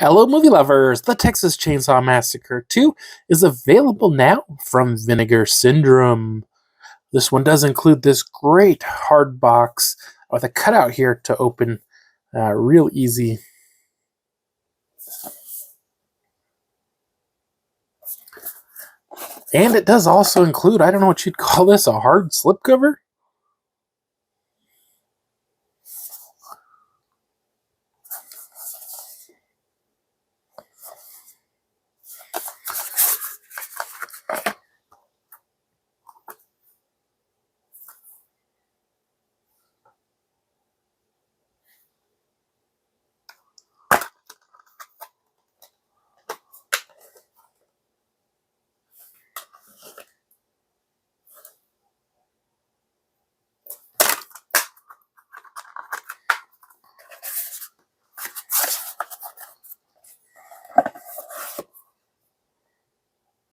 Hello, movie lovers! The Texas Chainsaw Massacre 2 is available now from Vinegar Syndrome. This one does include this great hard box with a cutout here to open real easy. And it does also include, I don't know what you'd call this, a hard slipcover?